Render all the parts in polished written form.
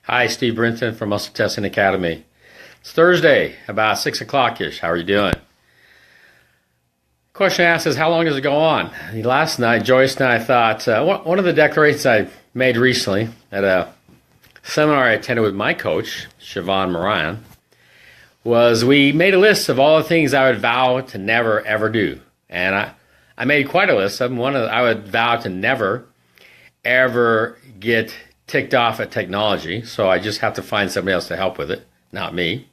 Hi, Steve Brinton from Muscle Testing Academy. It's Thursday, about 6 o'clock-ish. How are you doing? Question asked is, how long does it go on? Last night, Joyce and I thought, one of the declarations I made recently at a seminar I attended with my coach, Siobhan Moran, was we made a list of all the things I would vow to never, ever do. And I made quite a list of them. I would vow to never, ever get ticked off at technology, so I just have to find somebody else to help with it, not me.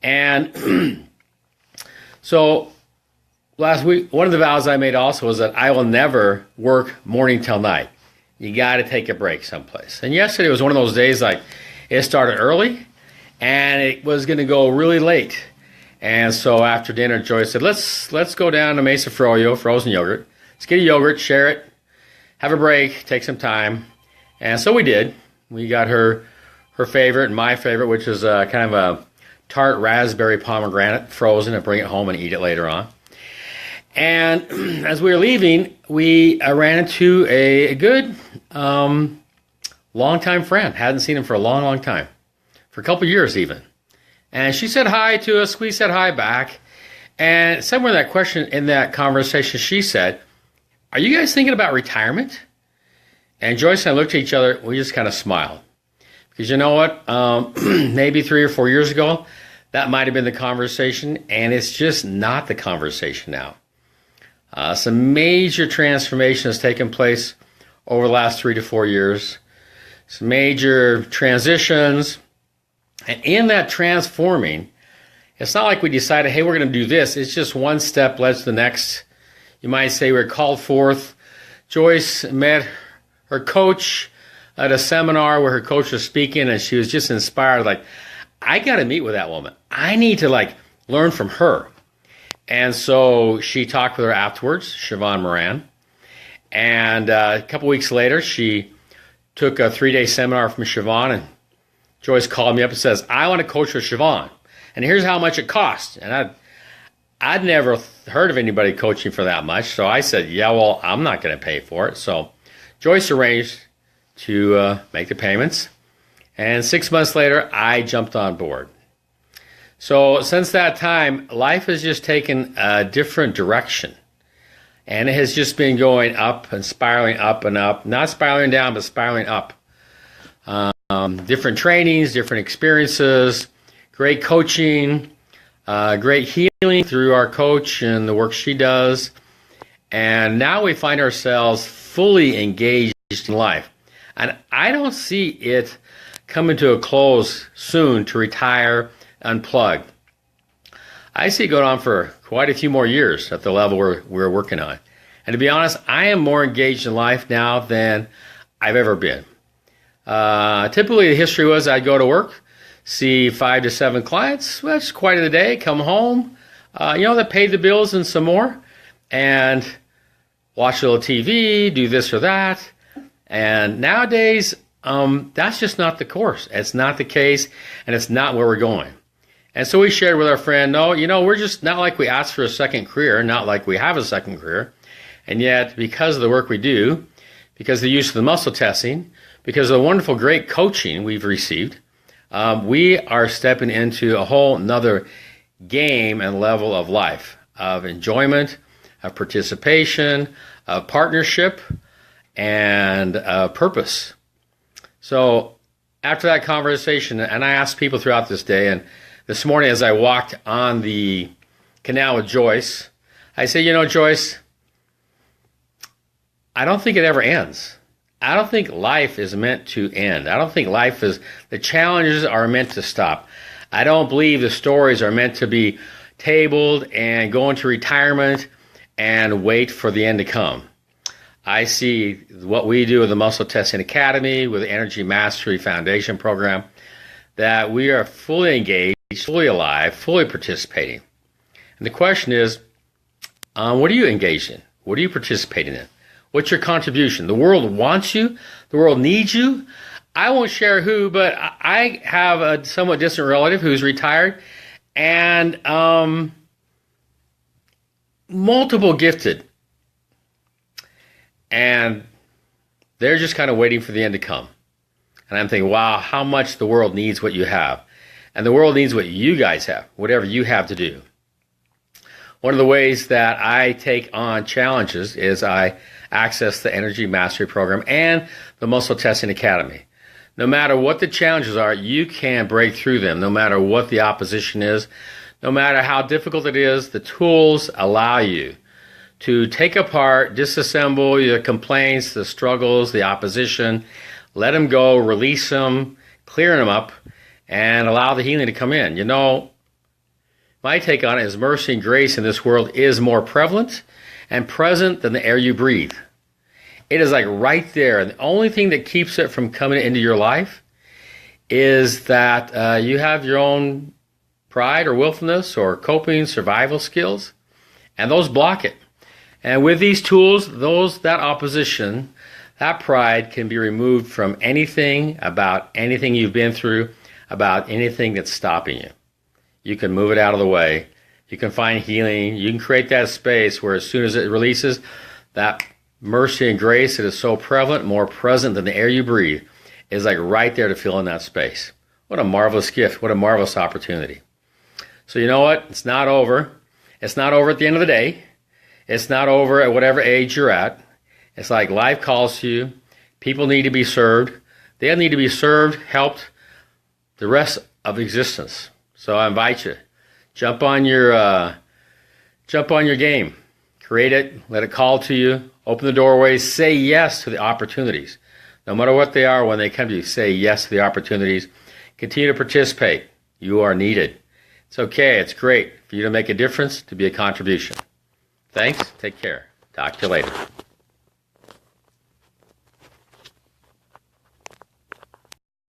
And so last week, one of the vows I made also was that I will never work morning till night. You got to take a break someplace. And yesterday was one of those days like it started early and it was going to go really late. And so after dinner, Joyce said, let's go down to Mesa Froyo, frozen yogurt. Let's get a yogurt, share it, have a break, take some time. And so we did. We got her favorite and my favorite, which is kind of a tart raspberry pomegranate, frozen, and bring it home and eat it later on. And as we were leaving, we ran into a good longtime friend. Hadn't seen him for a long, long time, for a couple years even. And she said hi to us. We said hi back. And somewhere in that conversation, she said, "Are you guys thinking about retirement?" And Joyce and I looked at each other. We just kind of smiled. Because you know what? Maybe 3 or 4 years ago, that might have been the conversation. And it's just not the conversation now. Some major transformation has taken place over the last 3 to 4 years. Some major transitions. And in that transforming, it's not like we decided, hey, we're going to do this. It's just one step led to the next. You might say we're called forth. Joyce met her coach at a seminar where her coach was speaking, and she was just inspired, like, I got to meet with that woman. I need to, learn from her. And so she talked with her afterwards, Siobhan Moran. And a couple weeks later, she took a 3-day seminar from Siobhan, and Joyce called me up and says, I want to coach with Siobhan, and here's how much it costs. And I'd never heard of anybody coaching for that much, so I said, yeah, well, I'm not going to pay for it. So Joyce arranged to make the payments, and 6 months later, I jumped on board. So since that time, life has just taken a different direction, and it has just been going up and spiraling up and up, not spiraling down, but spiraling up. Different trainings, different experiences, great coaching, great healing through our coach and the work she does, and now we find ourselves fully engaged in life. And I don't see it coming to a close soon to retire, unplug. I see it going on for quite a few more years at the level we're working on. And to be honest, I am more engaged in life now than I've ever been. Typically, the history was I'd go to work, see 5 to 7 clients. Well, that's quite a day. Come home, that paid the bills and some more, and watch a little TV, do this or that. And nowadays, that's just not the course. It's not the case, and it's not where we're going. And so we shared with our friend, no, we're just not like we asked for a second career, not like we have a second career. And yet, because of the work we do, because of the use of the muscle testing, because of the wonderful, great coaching we've received, we are stepping into a whole nother game and level of life, of enjoyment, of participation, of partnership, and purpose. So after that conversation, and I asked people throughout this day, and this morning as I walked on the canal with Joyce, I said, Joyce, I don't think it ever ends. I don't think life is meant to end. I don't think the challenges are meant to stop. I don't believe the stories are meant to be tabled and go into retirement and wait for the end to come. I see what we do with the Muscle Testing Academy, with the Energy Mastery Foundation program, that we are fully engaged, fully alive, fully participating. And the question is, what are you engaged in? What are you participating in? What's your contribution? The world wants you. The world needs you. I won't share who, but I have a somewhat distant relative who's retired and multiple gifted. And they're just kind of waiting for the end to come. And I'm thinking, wow, how much the world needs what you have. And the world needs what you guys have, whatever you have to do. One of the ways that I take on challenges is I access the Energy Mastery Program and the Muscle Testing Academy. No matter what the challenges are, you can break through them. No matter what the opposition is, no matter how difficult it is, the tools allow you to take apart, disassemble your complaints, the struggles, the opposition, let them go, release them, clear them up, and allow the healing to come in. You know, my take on it is mercy and grace in this world is more prevalent and present than the air you breathe. It is like right there. And the only thing that keeps it from coming into your life is that you have your own pride or willfulness or coping survival skills, and those block it. And with these tools, that opposition, that pride can be removed from anything about anything you've been through, about anything that's stopping you. You can move it out of the way. You can find healing. You can create that space where as soon as it releases, that mercy and grace that is so prevalent, more present than the air you breathe, is like right there to fill in that space. What a marvelous gift. What a marvelous opportunity. So you know what? It's not over. It's not over at the end of the day. It's not over at whatever age you're at. It's like life calls to you. People need to be served. They need to be served, helped the rest of existence. So I invite you, jump on your game, create it, let it call to you, open the doorways, say yes to the opportunities. No matter what they are, when they come to you, say yes to the opportunities. Continue to participate. You are needed. It's okay. It's great for you to make a difference, to be a contribution. Thanks. Take care. Talk to you later.